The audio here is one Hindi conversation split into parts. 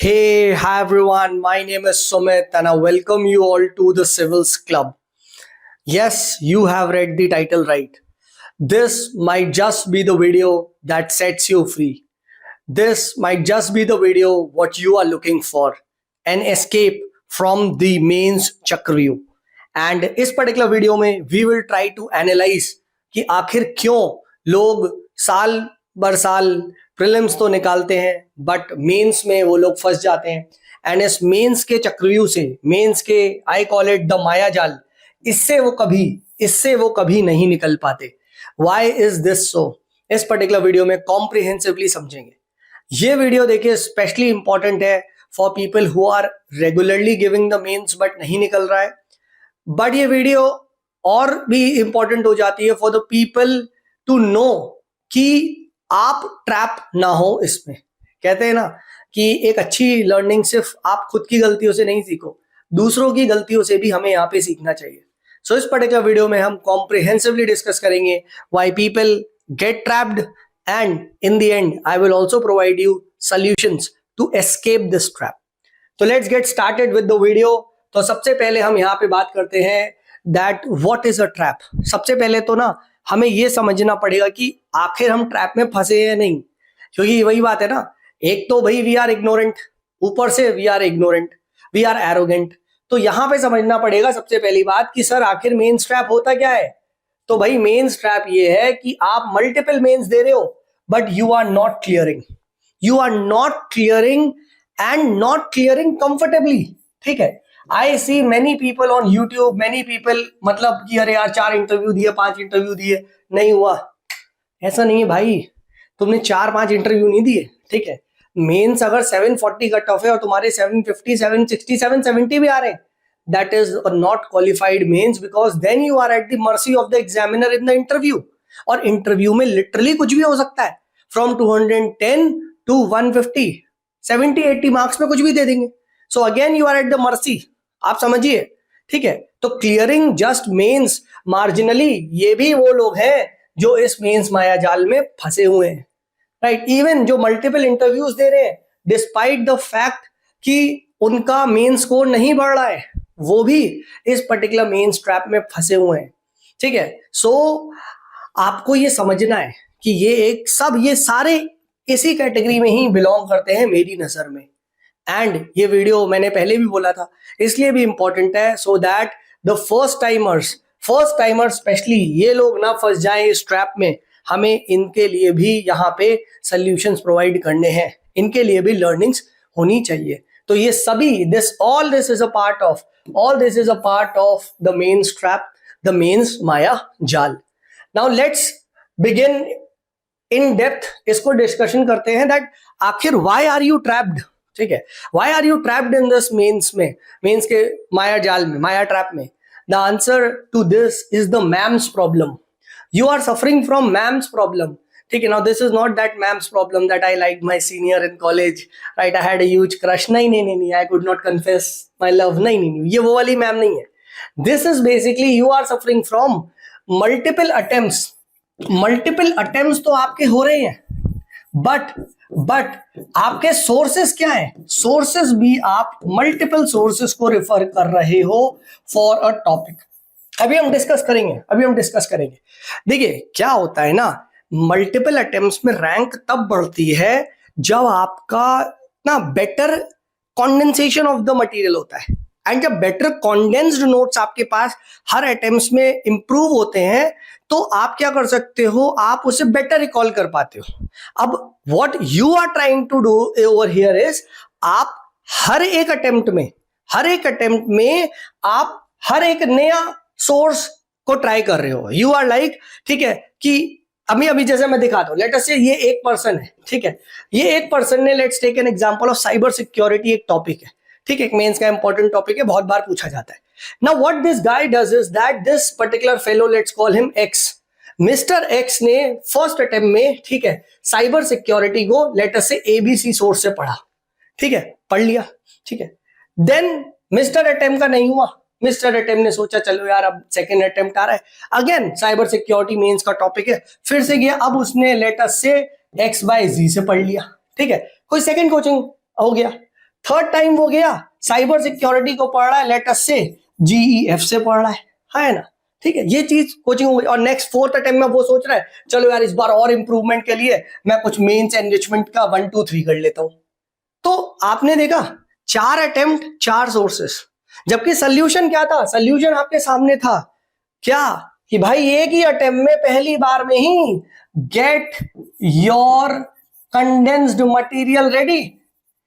Hey, hi everyone. My name is Sumit and I welcome you all to the Civils Club. Yes, you have read the title right. This might just be the video that sets you free. This might just be the video what you are looking for. An escape from the mains चक्रव्यूह. And इस particular वीडियो में we will try to analyze कि आखिर क्यों लोग साल बर साल प्रीलिम्स तो निकालते हैं बट मेंस में वो लोग फंस जाते हैं. एंड इस मेंस के चक्रव्यूह से, मेंस के आई कॉल इट द माया जाल, इससे वो कभी नहीं निकल पाते. Why is this so? इस पर्टिकुलर वीडियो में कॉम्प्रिहेंसिवली समझेंगे. ये वीडियो देखिए स्पेशली इंपॉर्टेंट है for people who are regularly giving the mains but नहीं निकल रहा है. बट ये वीडियो और भी इंपॉर्टेंट हो जाती है for the people to know कि आप ट्रैप ना हो इसमें. कहते हैं ना कि एक अच्छी लर्निंग सिर्फ आप खुद की गलतियों से नहीं सीखो, दूसरों की गलतियों से भी हमें यहाँ पे सीखना चाहिए. सो इस पर्टिकुलर वीडियो में हम कॉम्प्रिहेंसिवली डिस्कस करेंगे why people get trapped and in the end I will also provide you solutions to escape this trap. तो let's get started with the video. तो सबसे पहले हम यहाँ पे बात करते हैं that what is a trap. सबसे पहले तो ना हमें ये समझना पड़ेगा कि आखिर हम ट्रैप में फंसे हैं नहीं. क्योंकि वही बात है ना, एक तो भाई वी आर इग्नोरेंट, ऊपर से we are ignorant, we are arrogant. तो यहां पे समझना पड़ेगा सबसे पहली बात कि सर आखिर मेंस ट्रैप होता क्या है. तो भाई मेंस ट्रैप ये है कि आप मल्टीपल मेंस दे रहे हो but you are not clearing, and not clearing comfortably. ठीक है, I see many people on YouTube, many people मतलब कि अरे यार 4 इंटरव्यू दिए, 5 इंटरव्यू दिए, नहीं हुआ. ऐसा नहीं है भाई, तुमने 4-5 इंटरव्यू नहीं दिए. ठीक है, मेंस अगर 740 कट ऑफ है और तुम्हारे 750, 760, 770 भी आ रहे हैं, that is not qualified mains because then you are at the mercy of the examiner in the interview. और इंटरव्यू में लिटरली कुछ भी हो सकता है, फ्रॉम 210 टू 150, 70-80 मार्क्स में कुछ भी दे देंगे. So again you are at the mercy. आप समझिए. ठीक है, तो क्लियरिंग जस्ट मेंस मार्जिनली, ये भी वो लोग हैं जो इस मेंस माया जाल में फंसे हुए हैं. राइट, इवन जो मल्टीपल इंटरव्यूज दे रहे हैं डिस्पाइट द फैक्ट कि उनका मेन स्कोर नहीं बढ़ रहा है, वो भी इस पर्टिकुलर मेंस ट्रैप में फंसे हुए हैं. ठीक है, सो आपको ये समझना है कि ये सारे इसी कैटेगरी में ही बिलोंग करते हैं मेरी नजर में. एंड ये वीडियो मैंने पहले भी बोला था, इसलिए भी इंपॉर्टेंट है so that the first timers specially ये लोग ना फंस जाएं इस ट्रैप में. हमें इनके लिए भी यहाँ पे सॉल्यूशंस प्रोवाइड करने हैं, इनके लिए भी लर्निंग्स होनी चाहिए. तो ये सभी all this is a part of the mains trap, the mains माया जाल. Now let's begin in depth, इसको डिस्कशन करते हैं दैट आखिर व्हाई आर यू ट्रैप्ड. ठीक है, why are you trapped in this mains के माया जाल में, माया ट्रैप में. The answer to this is the mains problem. You are suffering from MAM's problem. ठीक है, now this is not that MAM's problem that I liked my senior in college, right? I had a huge crush. नहीं, I could not confess my love. नहीं, ये वो वाली मैम नहीं है. This is basically you are suffering from multiple attempts. Multiple attempts तो आपके हो रहे हैं, but आपके सोर्सेस क्या है? सोर्सेस भी आप मल्टीपल सोर्सेस को रिफर कर रहे हो फॉर अ टॉपिक. अभी हम डिस्कस करेंगे. देखिए क्या होता है ना, मल्टीपल अटेम्प्ट्स में रैंक तब बढ़ती है जब आपका ना better condensation of the material होता है. एंड जब बेटर कंडेंस्ड नोट्स आपके पास हर अटेम्प्ट्स में इंप्रूव होते हैं तो आप क्या कर सकते हो, आप उसे बेटर रिकॉल कर पाते हो. अब what you are trying to do over here is, आप हर एक अटेम्प्ट में आप हर एक नया सोर्स को ट्राई कर रहे हो. यू आर लाइक, ठीक है, कि अभी जैसे मैं दिखाता हूं, लेट अस से ये एक पर्सन है. ठीक है, ये एक पर्सन ने, let's take an example of cyber security, एक टॉपिक है. ठीक है, एक मेंस का इंपॉर्टेंट टॉपिक है, बहुत बार पूछा जाता है. Now what this guy does is that this particular fellow, let's call him x. Mister x ने फर्स्ट अटेम्प्ट में, ठीक है, साइबर सिक्योरिटी को लेट अस से एबीसी सोर्स से पढ़ा. ठीक है, पढ़ लिया. ठीक है, देन मिस्टर अटेम्प्ट का नहीं हुआ. मिस्टर अटेम्प्ट ने सोचा चलो यार अब सेकंड अटेम्प्ट आ रहा है, अगेन साइबर सिक्योरिटी मेंस का टॉपिक है, फिर से गया. अब उसने लेट अस से एक्स बाय जी से पढ़ लिया. ठीक है, कोई सेकंड कोचिंग हो गया. थर्ड टाइम वो गया, साइबर सिक्योरिटी को पढ़ रहा है, लेट अस से GEF से पढ़ रहा है ना, ठीक है, ये चीज कोचिंग हो गई। और नेक्स्ट फोर्थ अटेम्प्ट में वो सोच रहा है चलो यार इस बार और इंप्रूवमेंट के लिए मैं कुछ मेंस एनरिचमेंट का 1 2 3 कर लेता हूं। तो आपने देखा 4 अटेम्प्ट 4 सोर्सेस, जबकि सोल्यूशन क्या था? सोल्यूशन आपके सामने था क्या कि भाई एक ही अटेम्प्ट में पहली बार में ही get your condensed material ready,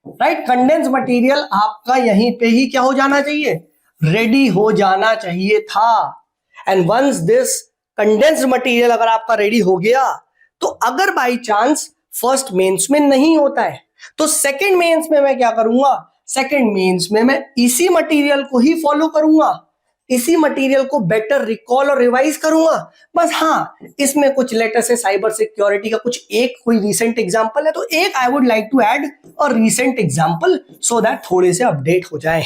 right? Condense material आपका यहीं पे ही क्या हो जाना चाहिए? रेडी हो जाना चाहिए था। And once this condensed material अगर आपका रेडी हो गया, तो अगर बाई चांस फर्स्ट मेंस में नहीं होता है तो सेकंड मेंस में मैं क्या करूंगा? सेकंड मेंस में मैं इसी मटेरियल को ही फॉलो करूंगा, इसी मटेरियल को बेटर रिकॉल और रिवाइज करूंगा। बस हाँ, इसमें कुछ लेटर से साइबर सिक्योरिटी का कुछ एक कोई रीसेंट एग्जांपल है तो एक I would like to add a recent example so that थोड़े से अपडेट हो जाए।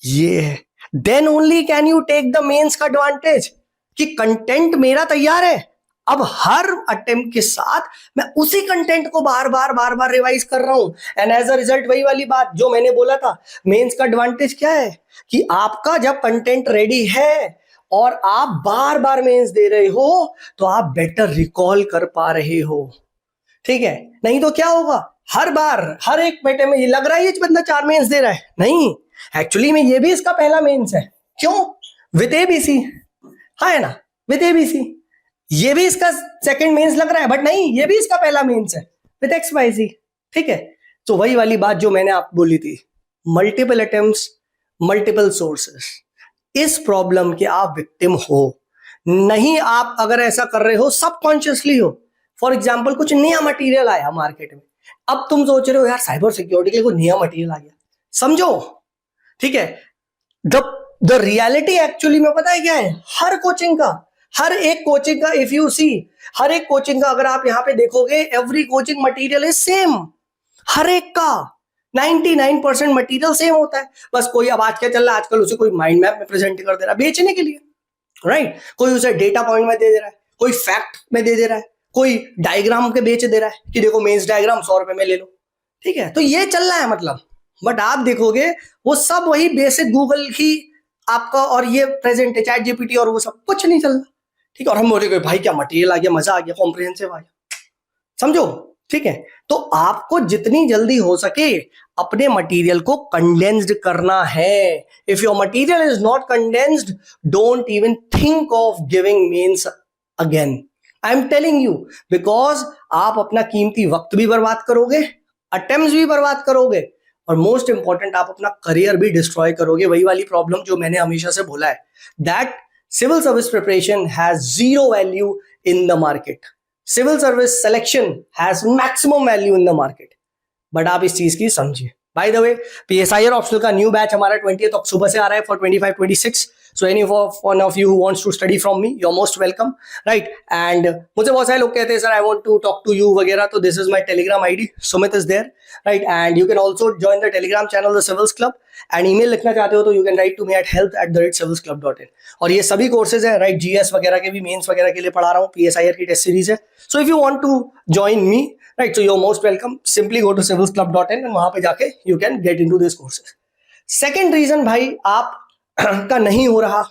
ये है, then only can you take the mains का एडवांटेज कि कंटेंट मेरा तैयार है, अब हर अटेम्प्ट के साथ मैं उसी कंटेंट को बार बार रिवाइज कर रहा हूं। एंड एज अ रिजल्ट वही वाली बात जो मैंने बोला था, मेंस का एडवांटेज क्या है कि आपका जब कंटेंट रेडी है और आप बार बार मेंस दे रहे हो तो आप बेटर रिकॉल कर पा रहे हो, ठीक है? नहीं तो क्या होगा, हर बार हर एक बेटे में ये लग रहा है ये बंदा 4 मेंस दे रहा है, नहीं, एक्चुअली में ये भी इसका पहला मेंस है। क्यों? विद ABC, है ना, विद ABC। ये भी इसका सेकंड मेंस लग रहा है, बट नहीं, ये भी इसका पहला मेंस है विद XYZ, ठीक है? तो वही वाली बात जो मैंने आपको बोली थी, मल्टीपल अटेम्प्ट्स मल्टीपल सोर्सेस, इस प्रॉब्लम के आप विक्टिम हो नहीं। आप अगर ऐसा कर रहे हो सबकॉन्शियसली हो, फॉर एग्जाम्पल कुछ नया मटेरियल आया मार्केट में, अब तुम सोच रहे हो यार साइबर सिक्योरिटी के लिए कोई नया मटेरियल आ गया, समझो, ठीक है? द रियलिटी एक्चुअली में पता है क्या है? हर कोचिंग का, हर एक कोचिंग का, इफ यू सी, हर एक कोचिंग का अगर आप यहां पे देखोगे, every coaching material is same, हर एक का 99% मटेरियल सेम होता है। बस कोई, अब आज क्या चल रहा है आजकल, उसे कोई माइंड मैप में प्रेजेंट कर दे रहा है बेचने के लिए, राइट? कोई उसे डेटा पॉइंट में दे रहा है, कोई फैक्ट में दे रहा है, कोई डायग्राम के बेच दे रहा है कि देखो मेंस डायग्राम 100 रुपए में ले लो, ठीक है? तो ये चल रहा है मतलब। बट आप देखोगे वो सब वही बेसिक गूगल की आपका, और ये प्रेजेंट है चैट GPT और वो सब कुछ नहीं चल रहा, ठीक है? और हम बोले भाई क्या मटेरियल आ गया, मजा आ गया, कॉम्प्रिहेंसिव आ गया, समझो, ठीक है? तो आपको जितनी जल्दी हो सके अपने मटेरियल को कंडेंस्ड करना है। If your material is not condensed, don't even think of giving mains again, I am telling you, because आप अपना कीमती वक्त भी बर्बाद करोगे, अटेम्प्ट्स भी बर्बाद करोगे, और मोस्ट इंपॉर्टेंट आप अपना करियर भी डिस्ट्रॉय करोगे। वही वाली प्रॉब्लम जो मैंने हमेशा से बोला है, that civil service preparation has zero value in the market. Civil service selection has maximum value in the market. But आप इस चीज की समझिए। By the way, PSIR optional का न्यू बैच हमारा 20th अक्टूबर से आ रहा है for 25-26। So any one of you who wants to study from me, you are most welcome, right? And मुझे बहुत सारे लोग कहते हैं sir I want to talk to you वगैरह, तो this is my Telegram ID, Sumit is there, right? And you can also join the Telegram channel the Civils Club, and email लिखना चाहते हो तो you can write to me at help@civilsclub.in। और ये सभी कोर्सेज है, राइट? GS वगैरह के भी, मेंस वगैरह के लिए पढ़ा रहा हूँ, PSIR की टेस्ट सीरीज है। So if you want to join me, right, so you're most welcome, simply go to civilsclub.in and वहां पे जाके you can get into these courses। second reason भाई आप का नहीं हो रहा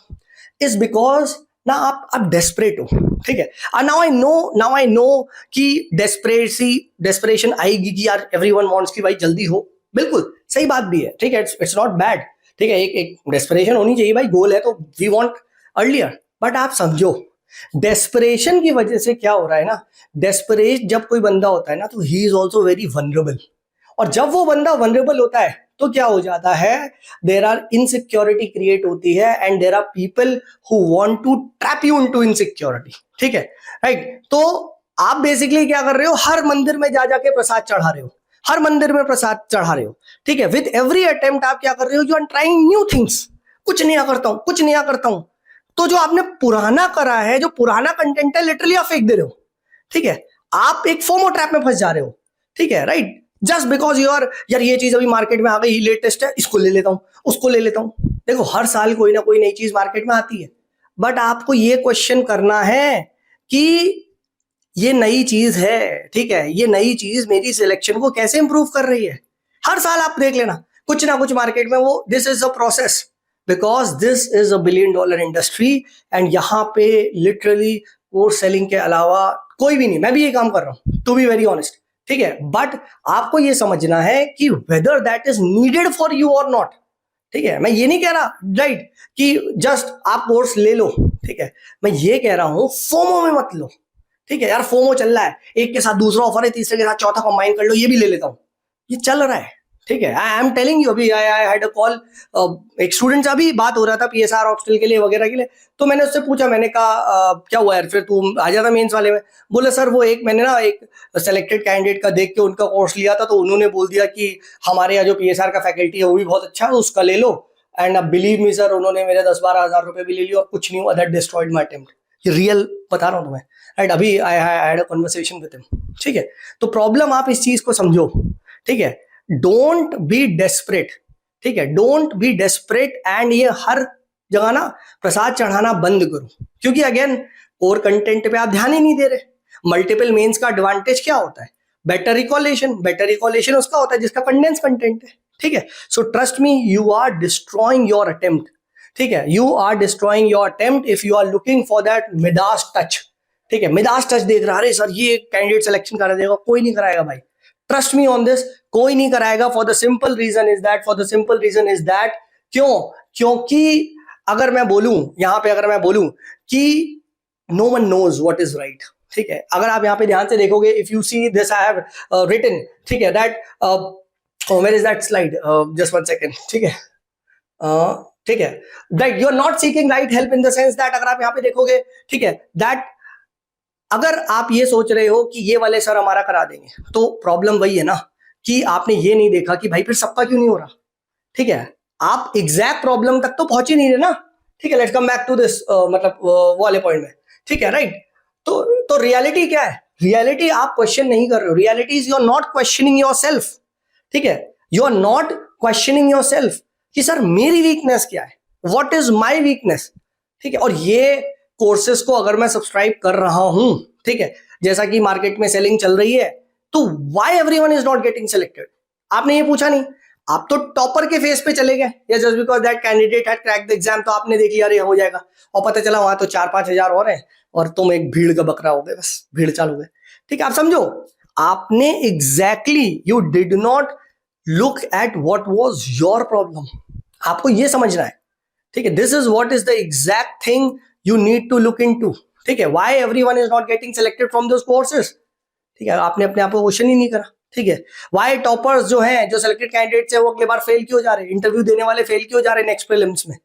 is because ना आप desperate हो, ठीक है? now I know कि desperation आएगी कि यार everyone wants कि भाई जल्दी हो, बिल्कुल सही बात भी है, ठीक है? it's not bad, ठीक है? एक desperation होनी चाहिए भाई, गोल है तो we want earlier, बट आप समझो डेस्परेशन की वजह से क्या हो रहा है ना, डेस्परेट जब कोई बंदा होता है ना तो he is also very vulnerable, और जब वो बंदा वनरेबल होता है तो क्या हो जाता है, देयर आर इनसिक्योरिटी क्रिएट होती है, and there are people who want to trap you into insecurity, ठीक है, राइट? तो आप बेसिकली क्या कर रहे हो, हर मंदिर में जा जाके प्रसाद चढ़ा रहे हो, हर मंदिर में प्रसाद चढ़ा रहे हो, ठीक है? विद एवरी अटेम्प्ट आप क्या कर रहे हो, you are trying new things, कुछ नया करता हूं, कुछ नया करता हूं। तो जो आपने पुराना करा है, जो पुराना कंटेंट है, लिटरली आप फेंक दे रहे हो, ठीक है? आप एक फोमो ट्रैप में फंस जा रहे हो, ठीक है, right? Just because you are, यार ये चीज अभी मार्केट में आ गई, लेटेस्ट है, इसको ले लेता हूं, उसको ले लेता हूं। देखो हर साल कोई ना कोई नई चीज मार्केट में आती है, बट आपको ये क्वेश्चन करना है कि ये नई चीज है, ठीक है, ये नई चीज मेरी सिलेक्शन को कैसे इंप्रूव कर रही है। हर साल आप देख लेना कुछ ना कुछ मार्केट में वो, this is a process, because this is $1 billion industry and यहाँ पे लिटरली कोर्स सेलिंग के अलावा कोई भी नहीं, मैं भी ये काम कर रहा हूँ टू बी वेरी ऑनेस्ट, ठीक है, बट आपको ये समझना है कि whether that is needed for you और नॉट, ठीक है। मैं ये नहीं कह रहा राइट कि जस्ट आप कोर्स ले लो, ठीक है, मैं ये कह रहा हूं फोमो में मत लो, ठीक है यार, फोमो चल रहा है, एक के साथ दूसरा ऑफर है, तीसरे के साथ चौथा कंबाइन कर लो, ये भी ले लेता हूं, ये चल रहा है, ठीक है। आई एम टेलिंग यू, अभी आई हैड अ कॉल, एक स्टूडेंट से अभी बात हो रहा था पीएसआर ऑप्शनल के लिए वगैरह के लिए, तो मैंने उससे पूछा, मैंने कहा क्या हुआ यार, फिर तू आ जाता मेंस वाले में। बोले सर वो एक मैंने ना एक सेलेक्टेड कैंडिडेट का देख के उनका कोर्स लिया था, तो उन्होंने बोल दिया कि हमारे यहाँ जो पीएसआर का फैकल्टी है वो भी बहुत अच्छा है, उसका ले लो, एंड अब बिलीव मी सर, उन्होंने मेरे 10-12 हज़ार रुपए भी ले लिए और कुछ नहीं हुआ, दैट डिस्ट्रॉयड माय अटेम्प्ट, ये रियल बता रहा हूँ तुम्हें, राइट। अभी I had a conversation with him, ठीक है। तो प्रॉब्लम आप इस चीज को समझो, ठीक है, डोंट बी डेस्परेट, ठीक है, डोंट बी डेस्परेट, एंड ये हर जगह ना प्रसाद चढ़ाना बंद करो, क्योंकि अगेन कोर कंटेंट पे आप ध्यान ही नहीं दे रहे। मल्टीपल मेंस का एडवांटेज क्या होता है? बेटर रिकॉलेशन, बेटर रिकॉलेशन उसका होता है जिसका कंडेंस कंटेंट है, ठीक है। So trust me, you are destroying your attempt, ठीक है, you are destroying your attempt if you are looking for that Midas touch, ठीक है। मिडास टच देख रहा है सर ये कैंडिडेट सिलेक्शन करा देगा, कोई नहीं कराएगा भाई, ट्रस्ट मी ऑन दिस, कोई नहीं कराएगा, for the simple reason is that, क्योंकि अगर मैं बोलूं यहां पे, अगर मैं बोलूं कि no one knows what is right, ठीक है, अगर आप यहाँ पे ध्यान से देखोगे, if you see this I have written, ठीक है, that where is that slide, just 1 second, ठीक है, ठीक है, that you are not seeking right help in the sense that, अगर आप यहाँ पे देखोगे, ठीक है, दैट अगर आप ये सोच रहे हो कि ये वाले सर हमारा करा देंगे, तो प्रॉब्लम वही है ना कि आपने ये नहीं देखा कि भाई फिर सबका क्यों नहीं हो रहा, ठीक है, आप एग्जैक्ट प्रॉब्लम तक तो पहुंच ही नहीं रहे ना, ठीक है। Let's come back to this, मतलब वो वाले पॉइंट में, ठीक है, राइट। तो रियलिटी क्या है? रियलिटी आप क्वेश्चन नहीं कर रहे हो, reality is you are not questioning yourself, ठीक है, you are not questioning yourself कि सर मेरी वीकनेस क्या है, व्हाट इज माय वीकनेस, ठीक है। और ये कोर्सेज को अगर मैं सब्सक्राइब कर रहा हूं, ठीक है, जैसा कि मार्केट में सेलिंग चल रही है, तो why everyone is not getting selected? आपने ये पूछा नहीं, आप तो टॉपर के फेस पे चले गए, या just because that candidate had cracked the exam, तो आपने देख लिया अरे हो जाएगा, और पता चला वहां तो 4-5 हजार और हैं और तुम एक भीड़ का बकरा हो गए, बस भीड़ चालू गए, ठीक है। आप समझो, आपने exactly you did not look at what was your problem, आपको ये समझना है, ठीक है, this is what is the exact thing you need to look into, ठीक है, why everyone is not getting selected from those courses, ठीक है, आपने अपने आप को क्वेश्चन ही नहीं करा, ठीक है। why टॉपर्स जो हैं, जो सेलेक्टेड कैंडिडेट्स हैं, वो अगले बार फेल क्यों जा रहे हैं, इंटरव्यू देने वाले फेल क्यों जा रहे हैं नेक्स्ट प्रीलिम्स में,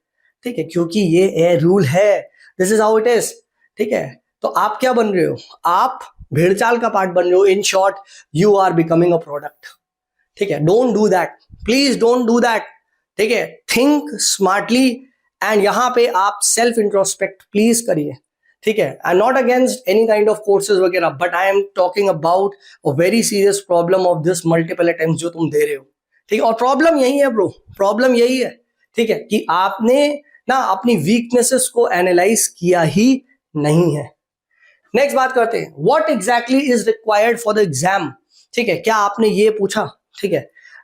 ठीक है, क्योंकि ये रूल है, this is how it is, ठीक है। तो आप क्या बन रहे हो? आप भेड़चाल का पार्ट बन रहे हो, in short you are becoming a product, ठीक है। Don't do that, please don't do that, ठीक है, थिंक स्मार्टली, एंड यहां पे आप सेल्फ इंट्रोस्पेक्ट प्लीज करिए, ठीक है। I am not against any kind of courses वगैरह, but I am talking about a very serious problem of this multiple attempts जो तुम दे रहे हो, ठीक है। और प्रॉब्लम यही है ब्रो, प्रॉब्लम यही है, ठीक है, कि आपने ना अपनी वीकनेसेस को एनालाइज किया ही नहीं है। नेक्स्ट बात करते हैं, what exactly is required for the exam, ठीक है, क्या आपने ये पूछा, ठीक है,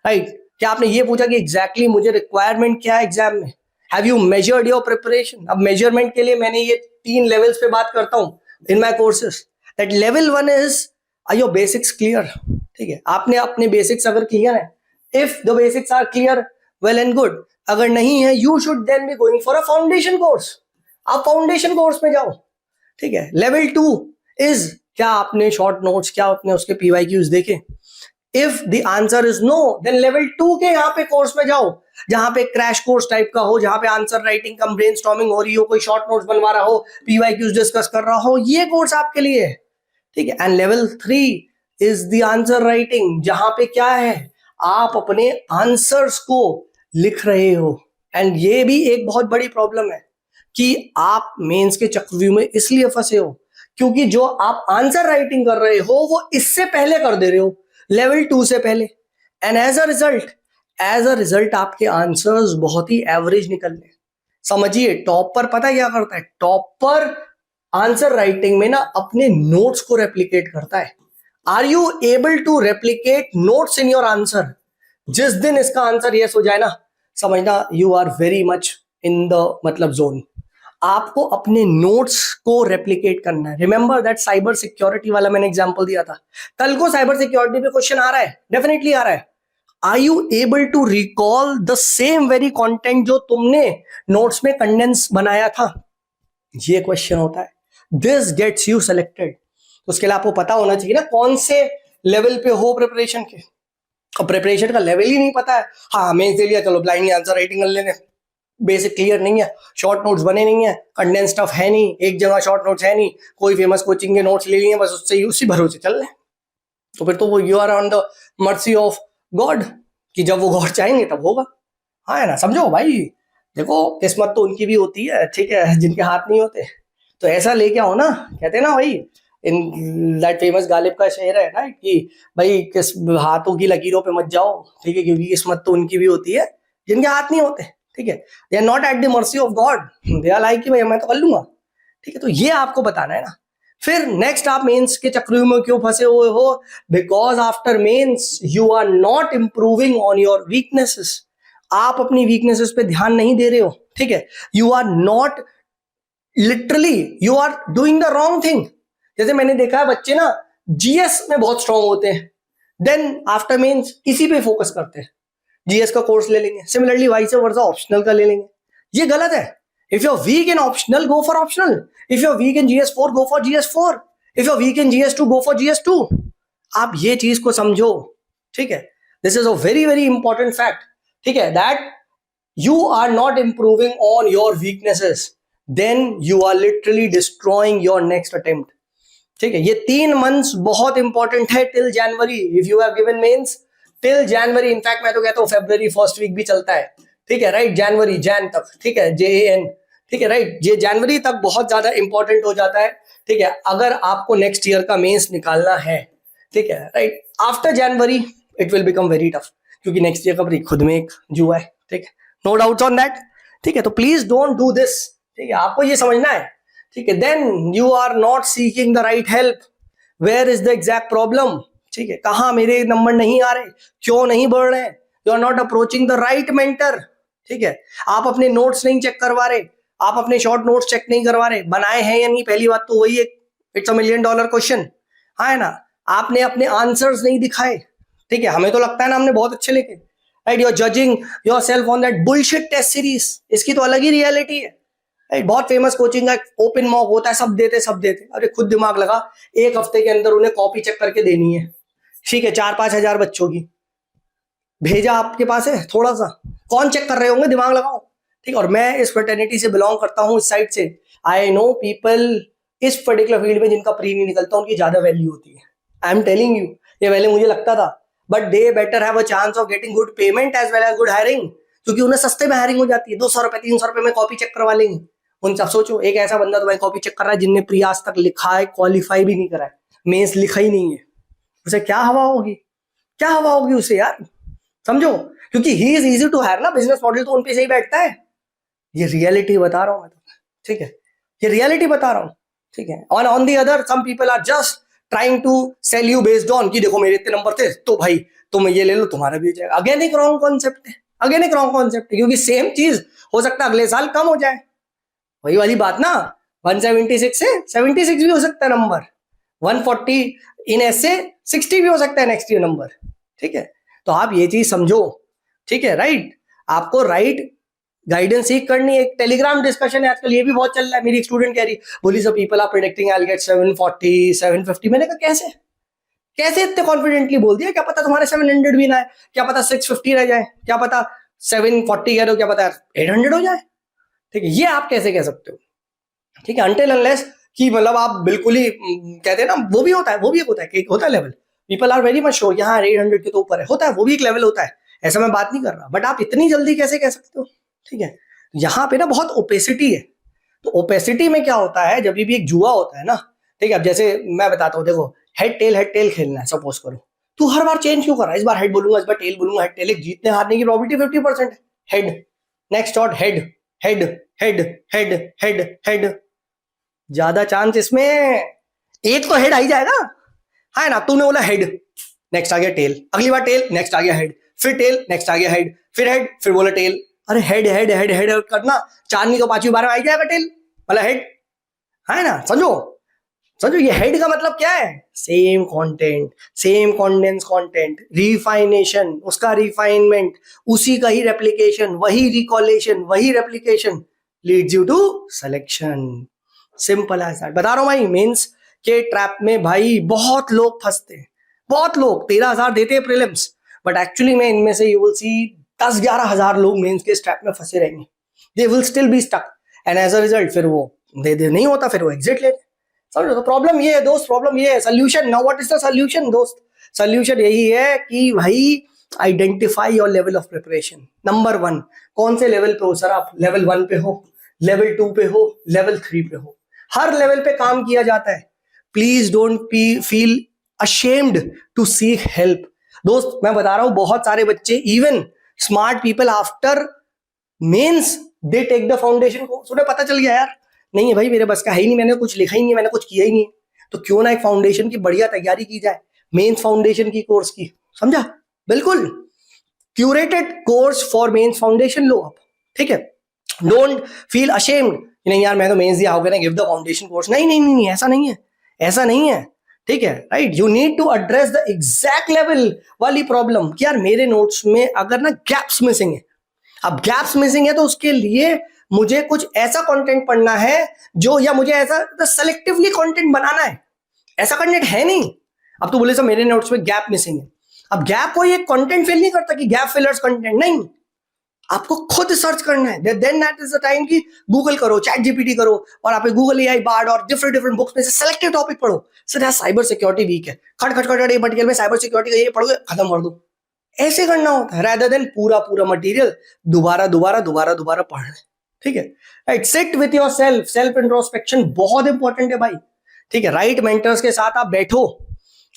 राइट, क्या आपने ये पूछा कि एग्जैक्टली मुझे रिक्वायरमेंट क्या है एग्जाम में? Have you measured your preparation? अब मेजरमेंट के लिए मैंने ये 3 लेवल्स पे बात करता हूं in my courses, that level 1 is are your basics clear, ठीक है, आपने अपने बेसिक्स अगर क्लियर है, if the basics are clear well and good, अगर नहीं है you should then be going for a foundation course, आप फाउंडेशन कोर्स में जाओ, ठीक है। लेवल 2 इज क्या आपने शॉर्ट नोट्स, क्या आपने उसके पीवाईक्यूज देखे? If the answer is no, then level 2 के यहाँ पे कोर्स में जाओ, जहां पे क्रैश कोर्स टाइप का हो, जहां पे आंसर राइटिंग कम ब्रेनस्टॉर्मिंग हो रही हो, कोई शॉर्ट नोट्स बनवा रहा हो, पीवाईक्यूज डिस्कस कर रहा हो, ये कोर्स आपके लिए है, ठीक है। And level 3 is the answer writing, जहां पे क्या है, आप अपने आंसर्स को लिख रहे हो। एंड ये भी एक बहुत बड़ी प्रॉब्लम है कि आप मेंस के चक्रव्यूह में इसलिए फंसे हो क्योंकि जो आप आंसर राइटिंग कर रहे हो वो इससे पहले कर दे रहे हो, लेवल 2 से पहले, एंड एज अ रिजल्ट आपके आंसर्स बहुत ही एवरेज निकल रहे। समझिए, टॉपर पता क्या करता है? टॉपर आंसर राइटिंग में ना अपने नोट्स को रेप्लिकेट करता है। Are you able to replicate notes in your answer? जिस दिन इसका आंसर यस हो जाए ना, समझना you are very much in the मतलब जोन। आपको अपने नोट्स को रेप्लिकेट करना है। रिमेंबर दैट साइबर सिक्योरिटी वाला मैंने एग्जांपल दिया था, कल को साइबर सिक्योरिटी पे क्वेश्चन आ रहा है, डेफिनेटली आ रहा है। Are you able to recall the same very content जो तुमने नोट्स में कंडेंस बनाया था? ये क्वेश्चन होता है, दिस गेट्स यू सिलेक्टेड। उसके लिए आपको पता होना चाहिए ना कौन से लेवल पे हो प्रिपरेशन के। अब प्रिपरेशन का लेवल ही नहीं पता है, हाँ हमें इसे लिया चलो ब्लाइंडली आंसर राइटिंग कर लेंगे, बेसिक क्लियर नहीं है, शॉर्ट नोट्स बने नहीं है, कंडेंस स्टफ है नहीं, एक जगह शॉर्ट नोट्स है नहीं, कोई फेमस कोचिंग के नोट्स ले लिए बस उससे ही उसी भरोसे चल रहे, तो फिर तो वो you are on the mercy of God, कि जब वो गॉड चाहेंगे तब होगा। हाँ है ना, समझो भाई। देखो किस्मत तो उनकी भी होती है, ठीक है, जिनके हाथ नहीं होते। तो ऐसा लेके आओ ना, कहते हैं ना भाई, इन दैट फेमस गालिब का शेर है ना कि भाई किस हाथों की लकीरों पे मत जाओ, ठीक है, क्योंकि किस्मत तो उनकी भी होती है जिनके हाथ नहीं होते, ठीक है। They are not at the mercy of God, they are like कि भाई मैं तो कर लूंगा, ठीक है। तो ये आपको बताना है ना। फिर नेक्स्ट आप मेंस के चक्कर में क्यों फंसे हुए हो? Because after mains you are not improving on your weaknesses. आप अपनी वीकनेसेस पे ध्यान नहीं दे रहे हो, ठीक है। You are not literally, you are doing the wrong thing. जैसे मैंने देखा है बच्चे ना जीएस में बहुत स्ट्रांग होते हैं, देन आफ्टर मेंस इसी पे फोकस करते हैं, जीएस का कोर्स ले लेंगे, सिमिलरली वाइस वर्सा ऑप्शनल का ले लेंगे। ये गलत है। If you are weak in optional go for optional, if you are weak in GS4 go for GS4, if you are weak in GS2 go for GS2। आप ये चीज को समझो, ठीक है। This is a very very important fact, ठीक है, that you are not improving on your weaknesses, then you are literally destroying your next attempt, ठीक है। ये 3 मंथ्स बहुत इंपॉर्टेंट है till January, if you have given mains till January. In fact मैं तो कहता हूँ फेब्रुवरी फर्स्ट वीक भी चलता है, ठीक है, राइट, जनवरी जैन तक, ठीक है, JAN, ठीक है, राइट, ये जनवरी तक बहुत ज्यादा इंपॉर्टेंट हो जाता है, ठीक है, अगर आपको नेक्स्ट ईयर का मेंस निकालना है, ठीक है, right. After January it will become very tough, क्योंकि नेक्स्ट ईयर का खुद में एक जुआ है, ठीक है, नो डाउट ऑन दैट, ठीक है। तो प्लीज डोंट डू दिस, ठीक है, आपको ये समझना है, ठीक है। Then you are not seeking the right help, where is the exact problem, ठीक है, कहां मेरे नंबर नहीं आ रहे, क्यों नहीं बढ़ रहे, you are not approaching the right mentor, ठीक है। आप अपने नोट्स नहीं चेक करवा रहे, आप अपने शॉर्ट नोट्स चेक नहीं करवा रहे, बनाए हैं या नहीं, पहली बात तो वही एक इट्स अ $1 million क्वेश्चन, हाँ है ना। आपने अपने आंसर्स नहीं दिखाए, ठीक है, हमें तो लगता है ना हमने बहुत अच्छे लिखे, right, you are judging yourself on that bullshit test series, इसकी तो अलग ही रियलिटी है, राइट। बहुत फेमस कोचिंग का ओपन मॉक होता है, सब देते, अरे खुद दिमाग लगा, एक हफ्ते के अंदर उन्हें कॉपी चेक करके देनी है, ठीक है, 4-5 हजार बच्चों की भेजा आपके पास है, थोड़ा सा कौन चेक कर रहे होंगे, दिमाग लगाओ, ठीक। और मैं इस फ्रेटर्निटी से बिलोंग करता हूँ, इस साइड से, आई नो पीपल इस पर्टिकुलर फील्ड में जिनका प्री नहीं निकलता, उनकी ज्यादा वैल्यू होती है। आई एम टेलिंग यू, ये पहले मुझे लगता था, but they better have a chance of getting good payment as well as good hiring, क्योंकि उन्हें सस्ते में हायरिंग हो जाती है, 200 रुपए 300 रुपए में कॉपी चेक करवा लेंगे। उन सब सोचो, एक ऐसा बंदा तुम्हारी कॉपी चेक कर रहा है जिनने प्री आज तक लिखा है, क्वालिफाई भी नहीं करा है, मेंस लिखा ही नहीं है, उसे क्या हवा होगी, क्या हवा होगी उसे यार, समझो, क्योंकि he is easy to hire ना, बिजनेस मॉडल तो उन पे सही बैठता है। ये रियलिटी बता रहा हूं मैं तुम्हें, ठीक है, ये रियलिटी बता रहा हूं, ठीक है। On the other some people are just trying to sell you based on कि देखो मेरे इतने नंबर थे तो भाई तुम ये ले लो तुम्हारा भी हो जाएगा। अगेन एक रॉन्ग कॉन्सेप्ट है, अगेन एक रॉन्ग कॉन्सेप्ट है, क्योंकि सेम चीज हो सकता है अगले साल कम हो जाए, वही वाली बात ना, 176 से 76 भी हो सकता है नंबर, 140 इन ऐसे 60 भी हो सकता है नेक्स्ट ईयर नंबर, ठीक है। तो आप ये चीज समझो, ठीक है, राइट। आपको राइट गाइडेंस सीख करनी है। एक टेलीग्राम डिस्कशन है आजकल, ये भी बहुत चल रहा है, मेरी एक स्टूडेंट कह रही बोली sir people are predicting I will get 740 750। मैंने कहा कैसे इतने कॉन्फिडेंटली बोल दिया, क्या पता तुम्हारे 700 भी ना है, क्या पता 650 रह जाए, क्या पता 740 कह रहे हो, क्या पता 800 हो जाए, ठीक है। ये आप कैसे कह सकते हो, ठीक है, अनटिल अनलेस कि मतलब आप बिल्कुल ही कहते हैं ना, वो भी होता है, वो भी एक होता है कि होता है level, people are very much sure यहाँ 800 के तो ऊपर है, होता है, वो भी एक लेवल होता है, ऐसा मैं बात नहीं कर रहा, बट आप इतनी जल्दी कैसे कह सकते हो, ठीक है। यहाँ पे ना बहुत ओपेसिटी है, तो ओपेसिटी में क्या होता है, जब भी एक जुआ होता है ना, ठीक है, अब जैसे मैं बताता हूँ, देखो हेड टेल खेलना है, सपोज करो, तू हर बार चेंज क्यों कर रहा है, इस बार हेड बोलूंगा, इस बार टेल बोलूंगा, हेड टेल, जीतने हारने की प्रोबेबिलिटी 50% है, head, next shot head head head head head head, ज्यादा चांस इसमें एक तो हेड आ ही जाएगा, है ना। तूने बोला हेड, नेक्स्ट आ गया टेल, अगली बार टेल, नेक्स्ट आ गया हेड, फिर टेल, नेक्स्ट आ गया हेड, फिर हेड, फिर बोला टेल। अरे हेड हेड हेड हेड करना, चांदनी तो 5वीं 12वीं आ जाएगा टेल मतलब हेड, है ना? समझो समझो, ये हेड का मतलब क्या है? Same content, same condense content, refination, उसका रिफाइनमेंट, उसी का ही रेप्लिकेशन, वही रिकॉलेशन, वही replication leads you to selection. Simple as that. बता रहा हूं भाई, मेंस के ट्रैप में भाई बहुत लोग फंसते हैं, बहुत लोग 13,000 देते हैं प्रीलिम्स, बट एक्चुअली में इनमें से यू विल सी 10-11,000 लोग मेंस के ट्रैप में फंसे रहेंगे। They will still be stuck and as a result फिर वो दे नहीं होता, फिर वो एग्जिट लेते। समझो, तो प्रॉब्लम ये है दोस्त, प्रॉब्लम ये है। Solution, now what is the solution दोस्त? सोल्यूशन यही है कि भाई identify your level of preparation. Number 1, कौन से लेवल पे हो सर आप? लेवल 1 पे हो, लेवल 2 पे हो, लेवल 3 पे हो, हर लेवल पे काम किया जाता है। Please don't feel ashamed to seek help. दोस्त मैं बता रहा हूं, बहुत सारे बच्चे, even smart people, after mains they take the foundation course. उन्हें पता चल गया यार नहीं है भाई, मेरे बस का है ही नहीं, मैंने कुछ लिखा ही नहीं, मैंने कुछ किया ही नहीं, तो क्यों ना एक फाउंडेशन की बढ़िया तैयारी की जाए, मेंस फाउंडेशन की कोर्स की। समझा? बिल्कुल curated course for mains foundation लो आप, ठीक है? डोंट फील अशेम्ड नहीं यार मैं तो मेंस दिया, how can I give the foundation course? नहीं नहीं नहीं, ऐसा नहीं है, ऐसा नहीं है, ठीक है? Right, you need to address the exact level वाली प्रॉब्लम कि यार मेरे नोट्स में अगर ना गैप्स मिसिंग है। अब गैप्स मिसिंग है तो उसके लिए मुझे कुछ ऐसा कंटेंट पढ़ना है जो, या मुझे ऐसा सेलेक्टिवली कंटेंट बनाना है, ऐसा कंटेंट है नहीं। अब तो बोले सर मेरे नोट्स में गैप मिसिंग है, अब गैप कोई एक कंटेंट फिल नहीं करता कि गैप फिलर्स कंटेंट, नहीं, आपको खुद सर्च करना है। Then that is the time कि गूगल करो, चैट जीपीटी करो, और आप गूगल एआई बार्ड और डिफरेंट डिफरेंट बुक्स में से सेलेक्टिव टॉपिक पढ़ो। सर यार साइबर सिक्योरिटी वीक है, खट खट खट एक मटेरियल में साइबर सिक्योरिटी का ये पढ़ोगे, खत्म कर दो। ऐसे करना होता है, rather than पूरा पूरा मटेरियल दोबारा दोबारा दोबारा दोबारा पढ़ना, ठीक है? Right, sit with your self, self introspection बहुत इंपॉर्टेंट है भाई, ठीक है? राइट मेंटर्स के साथ आप बैठो,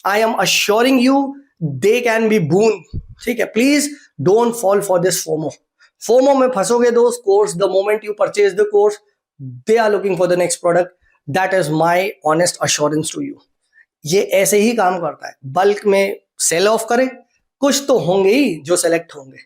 I am assuring you they can be boon, ठीक है? Please don't fall for this FOMO. FOMO में फंसोगे दोस्त, course the moment you purchase the course they are looking for the next product, that is my honest assurance to you. ये ऐसे ही काम करता है, बल्क में सेल ऑफ करें, कुछ तो होंगे ही जो सेलेक्ट होंगे,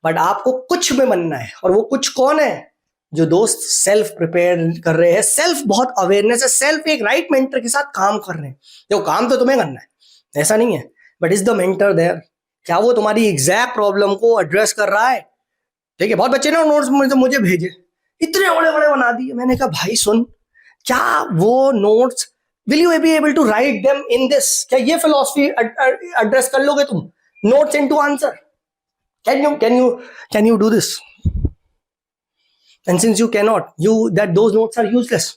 बट आपको कुछ में बनना है, और वो कुछ कौन है? जो दोस्त सेल्फ प्रिपेयर कर रहे हैं, सेल्फ बहुत अवेयरनेस है, सेल्फ एक राइट मेंटर के साथ काम कर रहे हैं। देखो काम तो तुम्हें करना है, ऐसा नहीं है, but is the mentor there, क्या वो तुम्हारी एग्जैक्ट प्रॉब्लम को एड्रेस कर रहा है? ठीक है, बहुत बच्चे ना नोट्स मुझे भेजे, इतने बड़े बड़े बना दिए। मैंने कहा भाई सुन, क्या वो notes will you be able to write them in this? क्या ये फिलॉसफी एड्रेस कर लोगे तुम? Notes into answer. Can you do this? And since you cannot, those notes are useless.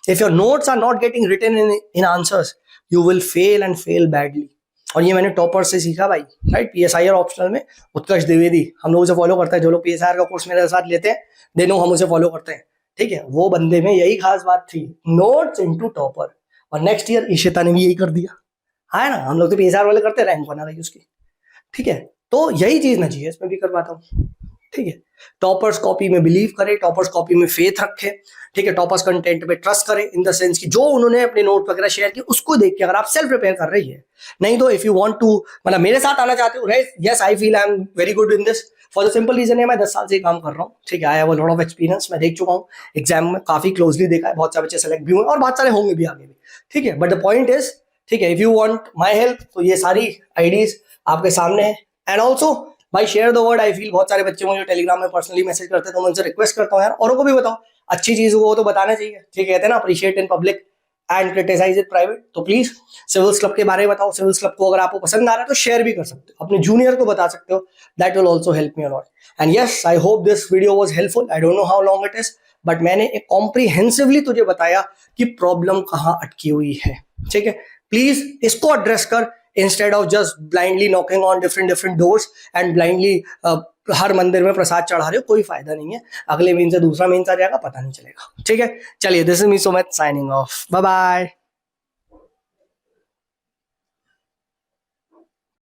If your notes are not getting written in answers, you will fail and fail badly. और ये मैंने टॉपर से सीखा भाई, राइट? PSIR ऑप्शनल में उत्कर्ष द्विवेदी हम लोग उसे फॉलो करता है, जो लोग PSIR का कोर्स मेरे साथ लेते हैं दे नो हम उसे फॉलो करते हैं, ठीक है? वो बंदे में यही खास बात थी, नोट्स इनटू टॉपर। और नेक्स्ट ईयर इशिता ने भी यही कर दिया, है ना? हम लोग तो PSIR वाले करते हैं, रैंक बना रही उसकी, ठीक है? तो यही चीज ना चाहिए, इसमें भी करवाता हूँ, ठीक है? टॉपर्स कॉपी में बिलीव करे, टॉपर्स कॉपी में फेथ रखे, ठीक है? टॉपर्स कंटेंट पे ट्रस्ट करे, इन द सेंस कि जो उन्होंने अपने नोट वगैरह शेयर किए उसको देख के अगर आप सेल्फ प्रिपेयर कर रही है, नहीं तो इफ यू वांट टू मतलब मेरे साथ आना चाहते हो, right? Yes I feel I am very good in this for the simple reason है मैं 10 साल से काम कर रहा हूँ, ठीक है? I have a lot of experience, मैं देख चुका हूँ, एग्जाम में काफी क्लोजली देखा है, बहुत सारे बच्चे सेलेक्ट भी हुए और बहुत सारे होंगे भी आगे भी, ठीक है? बट द पॉइंट इज, ठीक है, if you want my help तो ये सारी आईडीज आपके सामने है। एंड ऑल्सो भाई share the word, I feel बहुत सारे बच्चे मुझे टेलीग्राम में पर्सनली मैसेज करते हैं, तो मैं उनसे रिक्वेस्ट करता हूँ यार औरों को भी बताओ, अच्छी चीज हो तो बताना चाहिए, ठीक है? कहते हैं ना appreciate in public and criticise it private. तो प्लीज सिविल्स क्लब के बारे में बताओ, सिविल्स क्लब को अगर आपको पसंद आ रहा है तो शेयर भी कर सकते हो, अपने जूनियर को बता सकते हो, that will also help me a lot. And yes I hope this video was helpful, I don't know how long it is, but मैंने एक कॉम्प्रिहेंसिवली तुझे बताया कि प्रॉब्लम कहाँ अटकी हुई है, ठीक है? प्लीज इसको एड्रेस कर, instead of just blindly knocking on different doors and blindly हर मंदिर में प्रसाद चढ़ा रहे हो, कोई फायदा नहीं है। अगले मीन से दूसरा मीन आ जाएगा, पता नहीं चलेगा, ठीक है? चलिए, this is me Sumit signing off, bye bye.